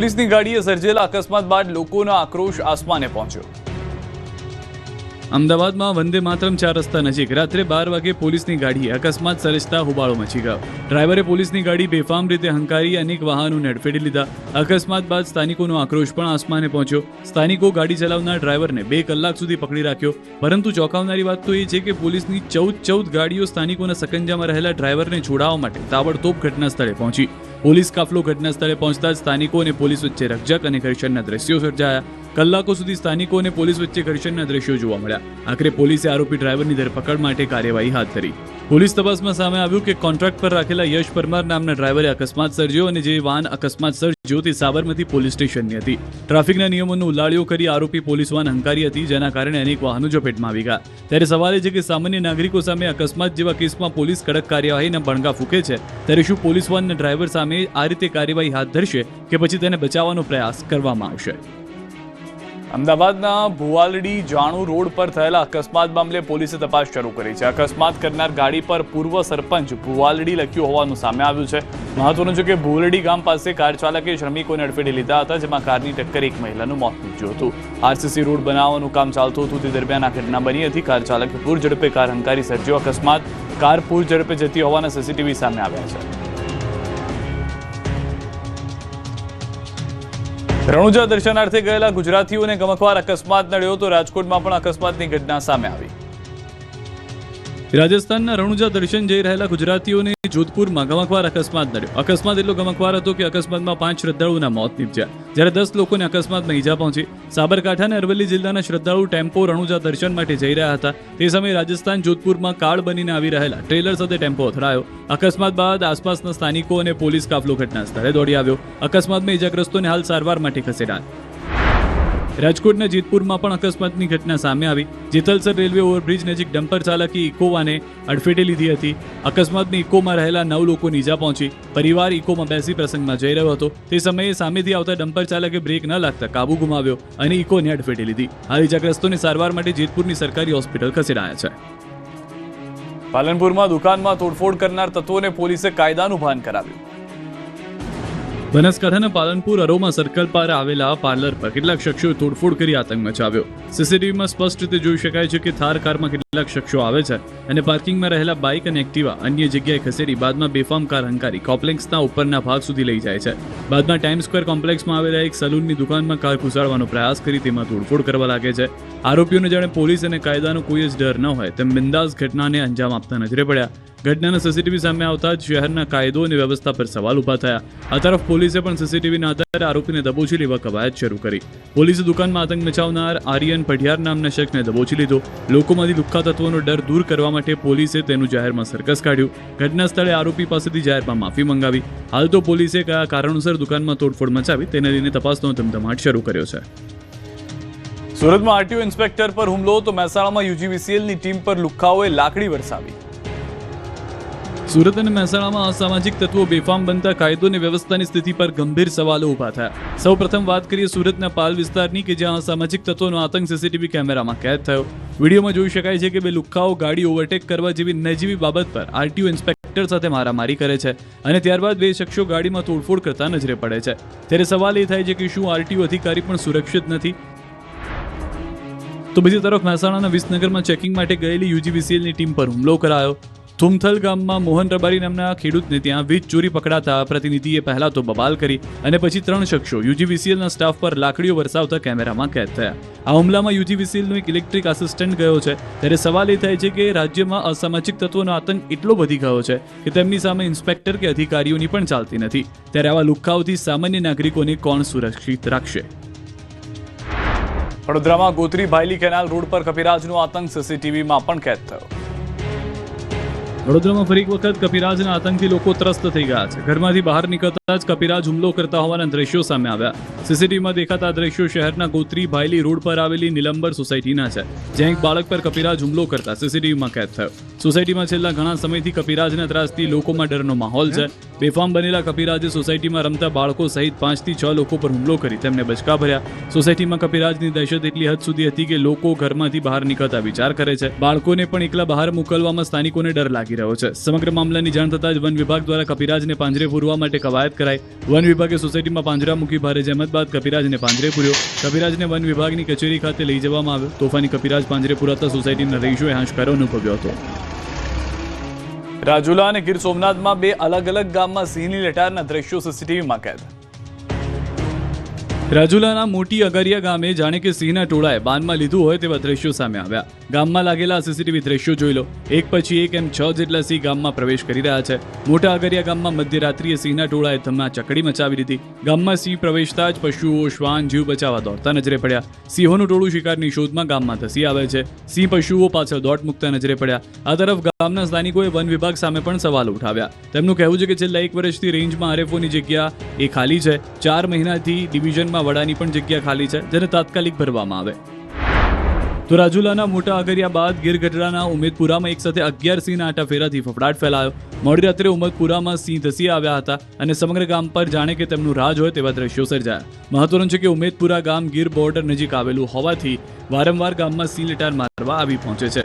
પોલીસની ગાડીએ સર્જેલા અકસ્માત બાદ લોકોનો આક્રોશ આસમાને પહોંચ્યો। અમદાવાદમાં વંદે માતરમ 4 રસ્તા નજીક રાત્રે 12 વાગે પોલીસની ગાડીએ અકસ્માત સર્જતા હોબાળો મચી ગયો। ડ્રાઈવરે પોલીસની ગાડી બેફામ રીતે હંકારી અનેક વાહનોને અડફેટે લીધા। અકસ્માત બાદ સ્થાનિકોનો આક્રોશ પણ આસમાને પહોંચ્યો। સ્થાનિકો ગાડી ચલાવનાર ડ્રાઈવરને 2 કલાક સુધી પકડી રાખ્યો, પરંતુ ચોંકાવનારી વાત તો એ છે કે પોલીસની 14 ગાડીઓ સ્થાનિકોના સકંજામાં રહેલા ડ્રાઈવરને છોડાવવા માટે તાબડતોબ ઘટના સ્થળે પહોંચી। પોલીસ કાફલો ઘટના સ્થળે પહોંચતા જ સ્થાનિકો અને પોલીસ વચ્ચે રકઝક અને ઘર્ષણના દ્રશ્યો સર્જાયા। કલાકો સુધી સ્થાનિકો અને પોલીસ વચ્ચે ઘર્ષણના દ્રશ્યો જોવા મળ્યા। આખરે પોલીસે આરોપી ડ્રાઈવરની ધરપકડ માટે કાર્યવાહી હાથ ધરી। પોલીસ તપાસમાં સામે આવ્યું કે કોન્ટ્રાક્ટ પર રાખેલા યશ પરમાર નામના ડ્રાઈવરે અકસ્માત સર્જ્યો અને જે વાન અકસ્માત સર્જ્યો તે સાબરમતી પોલીસ સ્ટેશનની હતી। ટ્રાફિકના નિયમોનો ઉલ્લાળ્યો કરી આરોપી પોલીસ વાન હંકારી હતી, જેના કારણે અનેક વાહનો ઝપેટમાં આવી ગયા। ત્યારે સવાલ એ છે કે સામાન્ય નાગરિકો સામે અકસ્માત જેવા કેસમાં પોલીસ કડક કાર્યવાહીના બણગા ફૂંકે છે, ત્યારે શું પોલીસ વાનના ડ્રાઈવર સામે આ રીતે કાર્યવાહી હાથ ધરશે કે પછી તેને બચાવવાનો પ્રયાસ કરવામાં આવશે? અમદાવાદના ભુવાલડી જાણુ રોડ પર થયેલા અકસ્માત મામલે પોલીસે તપાસ શરૂ કરી છે। અકસ્માત કરનાર ગાડી પર પૂર્વ સરપંચ ભુવાલડી લખ્યું હોવાનું સામે આવ્યું છે। મહત્વનું છે કે ભુવાલડી ગામ પાસે કાર ચાલકે શ્રમિકોને અડફેટે લીધા હતા, જેમાં કારની ટક્કર એક મહિલાનું મોત નીપજ્યું હતું। આરસીસી રોડ બનાવવાનું કામ ચાલતું હતું તે દરમિયાન આ ઘટના બની હતી। કાર ચાલકે પૂર ઝડપે કાર હંકારી સર્જ્યો અકસ્માત। કાર પૂર ઝડપે જતી હોવાના સીસીટીવી સામે આવ્યા છે। રણુજા દર્શનાર્થે ગયેલા ગુજરાતીઓને ગમખ્વાર અકસ્માત નડ્યો તો રાજકોટમાં પણ અકસ્માતની ઘટના સામે આવી। રાજસ્થાનના રણુજા દર્શન જઈ રહેલા ગુજરાતીઓને જોધપુરમાં ગમખ્વાર અકસ્માત નડ્યો। અકસ્માત એટલો ગમખ્વાર હતો કે અકસ્માતમાં 5 શ્રદ્ધાળુઓના મોત નીપજ્યા, જ્યારે 10 લોકોને અકસ્માતમાં ઈજા પહોંચી। સાબરકાંઠા અને અરવલ્લી જિલ્લાના શ્રદ્ધાળુ ટેમ્પો રણુજા દર્શન માટે જઈ રહ્યા હતા। તે સમયે રાજસ્થાન જોધપુરમાં કાળ બનીને આવી રહેલા ટ્રેલર સાથે ટેમ્પો અથડાયો। અકસ્માત બાદ આસપાસના સ્થાનિકો અને પોલીસ કાફલો ઘટના સ્થળે દોડી આવ્યો। અકસ્માતમાં ઈજાગ્રસ્તોને હાલ સારવાર માટે ખસેડાયા। રાજકોટના જેતપુરમાં પણ અકસ્માતની ઘટના સામે આવી। જેતલસર રેલવે ઓવરબ્રિજ નજીક ડમ્પર ચાલકે ઇકોવાને અડફેટે લીધી હતી। અકસ્માતની ઇકોમાં રહેલા 9 લોકોને ઈજા પહોંચી। પરિવાર ઇકોમાં બેસી પ્રસંગમાં જઈ રહ્યો હતો, તે સમયે સામેથી આવતા ડમ્પર ચાલકે બ્રેક ન લાગતા કાબુ ગુમાવ્યો અને ઇકોને અડફેટે લીધી। હાલ ઈજાગ્રસ્તોને સારવાર માટે જેતપુરની સરકારી હોસ્પિટલ ખસેડાયા છે। પાલનપુરમાં દુકાનમાં તોડફોડ કરનાર તત્વોને પોલીસે કાયદાનું ભાન કરાવ્યું। બનાસકાંઠાના પાલનપુર અરોમા સર્કલ પર આવેલા પાર્લર પર કેટલાક શખ્સોએ તોડફોડ કરી આતંક મચાવ્યો। સીસીટીવીમાં સ્પષ્ટ રીતે જોઈ શકાય છે કે થાર કારમાં કેટલાક શખ્સો આવે છે અને પાર્કિંગમાં રહેલા બાઇક અને એક્ટિવા અન્ય જગ્યાએ ખસેડી બાદમાં બેફામ કાર હંકારી કોમ્પ્લેક્સના ઉપરના ભાગ સુધી લઈ જાય છે। બાદમાં ટાઈમ સ્ક્વેર કોમ્પ્લેક્સમાં આવેલા એક સલૂનની દુકાનમાં કાર ઘુસાડવાનો પ્રયાસ કરી તેમાં તોડફોડ કરવા લાગે છે। આરોપીઓને જાણે પોલીસ અને કાયદાનો કોઈ જ ડર ન હોય તેમ બિંદાસ ઘટનાને અંજામ આપતા નજરે પડ્યા। ઘટનાના સીસીટીવી સામે આવતા જ શહેરના કાયદો અને વ્યવસ્થા પર સવાલ ઉભા થયા। આ તરફ પોલીસે પણ સીસીટીવીના આધારે આરોપીને દબોચી લેવા કવાયત શરૂ કરી। પોલીસે દુકાનમાં આતંક મચાવનાર આર્યન પઢિયાર નામના શખ્સને દબોચી લીધો। લોકોમાંથી લુખ્ખા તત્વોનો ડર દૂર કરવા માટે પોલીસે તેનું જાહેરમાં સર્કસ કાઢ્યું। ઘટના સ્થળે આરોપી પાસેથી જાહેરમાં માફી મંગાવી। હાલ તો પોલીસે કયા કારણોસર દુકાનમાં તોડફોડ મચાવી તેને લઈને તપાસનો ધમધમાટ શરૂ કર્યો છે। સુરતમાં આરટીઓ ઇન્સ્પેક્ટર પર હુમલો તો મહેસાણામાં યુજીવીસીએલની ટીમ પર લુખ્ખાઓએ લાકડી વરસાવી। સુરત અને મહેસાણામાં અસામાજિક તત્વો બેફામ બનતા કાયદો અને વ્યવસ્થાની સ્થિતિ પર ગંભીર સવાલો ઉભા થયા। સૌપ્રથમ વાત કરીએ સુરતના પાલ વિસ્તારની કે જ્યાં અસામાજિક તત્વોનો આતંક સીસીટીવી કેમેરામાં કેદ થયો। વિડીયોમાં જોઈ શકાય છે કે 2 લુખ્ખાઓ ગાડી ઓવરટેક કરવા જેવી નજીવી બાબત પર આરટીઓ ઇન્સ્પેક્ટર સાથે મારામારી કરે છે અને ત્યારબાદ 2 શખ્સો ગાડીમાં તોડફોડ કરતા નજરે પડે છે। ત્યારે સવાલ એ થાય છે કે શું આરટીઓ અધિકારી પણ સુરક્ષિત નથી? તો બીજી તરફ મહેસાણાના વિસનગરમાં ચેકિંગ માટે ગયેલી યુજીવીસીએલની ટીમ પર હુમલો કરાયો। થુમથલ ગામમાં મોહન રબારી નામના ખેડૂતને ત્યાં વીજ ચોરી પકડાતા પ્રતિનિધિએ પહેલા તો બબાલ કરી અને પછી 3 શખ્સો યુજીવીસીએલના સ્ટાફ પર લાકડીઓ વરસાવતા કેમેરામાં કેદ થયા। આ હુમલામાં યુજીવીસીએલનો એક ઇલેક્ટ્રિક આસિસ્ટન્ટ ગયો છે। ત્યારે સવાલ એ થાય છે કે રાજ્યમાં અસામાજિક તત્વોનો આતંક એટલો વધી ગયો છે કે તેમની સામે ઇન્સ્પેક્ટર કે અધિકારીઓની પણ ચાલતી નથી। ત્યારે આવા લુખ્ખાઓથી સામાન્ય નાગરિકોને કોણ સુરક્ષિત રાખશે? વડોદરામાં ગોત્રી ભાયલી કેનાલ રોડ પર કપિરાજનો આતંક સીસીટીવીમાં પણ કેદ થયો। વડોદરામાં ફરી એક વખત કપિરાજના આતંકથી લોકો ત્રસ્ત થઈ ગયા છે। ઘરમાંથી બહાર નીકળતા જ કપિરાજ હુમલો કરતા હોવાના દ્રશ્યો સામે આવ્યા। સીસીટીવીમાં દેખાતા દ્રશ્યો શહેરના ગોત્રી ભાયલી રોડ પર આવેલી નિલંબર સોસાયટીના છે, જ્યાં એક બાળક પર કપિરાજ હુમલો કરતા સીસીટીવીમાં કેદ થયો। સોસાયટીમાં છેલ્લા ઘણા સમયથી કપિરાજના ત્રાસથી લોકોમાં ડરનો માહોલ છે। બેફામ બનેલા કપિરાજે સોસાયટીમાં રમતા બાળકો સહિત 5 થી 6 લોકો પર હુમલો કરી તેમને બચકા ભર્યા। સોસાયટીમાં કપિરાજની દહેશત એટલી હદ સુધી હતી કે લોકો ઘરમાંથી બહાર નીકળતા વિચાર કરે છે। બાળકોને પણ એકલા બહાર મોકલવામાં સ્થાનિકોને ડર લાગી લાગી રહ્યો છે. સમગ્ર મામલાની જાણ થતાં જ વન વિભાગ દ્વારા કપિરાજને પાંજરે પૂરવા માટે કવાયત કરાઈ. વન વિભાગે સોસાયટીમાં પાંજરા મૂકી ભારે જહેમત બાદ કપિરાજને પાંજરે પૂર્યો. કપિરાજને વન વિભાગની કચેરી ખાતે લઈ જવામાં આવ્યો. તોફાની કપિરાજ પાંજરે પૂરાતા સોસાયટીના રહીશોએ હાશકારો અનુભવ્યો હતો. રાજુલા અને ગીર સોમનાથમાં બે અલગ અલગ ગામમાં સિંહની લટારના દ્રશ્યો સીસીટીવીમાં કેદ. રાજુલાના મોટી અગરિયા ગામે જાણે કે સિંહના ટોળાએ બાનમાં લીધું હોય તેવા દ્રશ્યો સામે આવ્યા. ગામમાં લાગેલા સીસીટીવી દ્રશ્યો જોઈ લો. એક પછી એક એમ 6 જેટલા સિંહ ગામમાં પ્રવેશ કરી રહ્યા છે. મોટા અગરિયા ગામમાં મધ્યરાત્રિએ સિંહના ટોળાએ ધમાચકડી મચાવી દીધી. ગામમાં સિંહ પ્રવેશતા જ પશુઓ શ્વાન જીવ બચાવવા દોડતા નજરે પડ્યા. સિંહોનું ટોળું શિકારની શોધમાં ગામમાં ધસી આવે છે. સિંહ પશુઓ પાછળ દોટ મૂકતા નજરે પડ્યા. આ તરફ ગામના સ્થાનિકોએ વન વિભાગ સામે પણ સવાલો ઉઠાવ્યા. તેમનું કહેવું છે કે છેલ્લા 1 વર્ષથી રેન્જમાં આરએફઓની જગ્યા એ ખાલી છે. 4 મહિનાથી ડિવિઝનમાં વડાની પણ જગ્યા ખાલી છે, જેને તાત્કાલિક ભરવામાં આવે. તો રાજુલાના મોટા અગરિયા બાદ ગીર ગઢડાના ઉમેદપુરામાં એક સાથે 11 સિંહના આટાફેરાથી ફફડાટ ફેલાયો. મોડી રાત્રે ઉમેદપુરામાં સિંહ ધસી આવ્યા હતા અને સમગ્ર ગામ પર જાણે કે તેમનું રાજ હોય તેવા દ્રશ્યો સર્જાયા. મહત્વનું છે કે ઉમેદપુરા ગામ ગીર બોર્ડર નજીક આવેલું હોવાથી વારંવાર ગામમાં સિંહ લટાર મારવા આવી પહોંચે છે.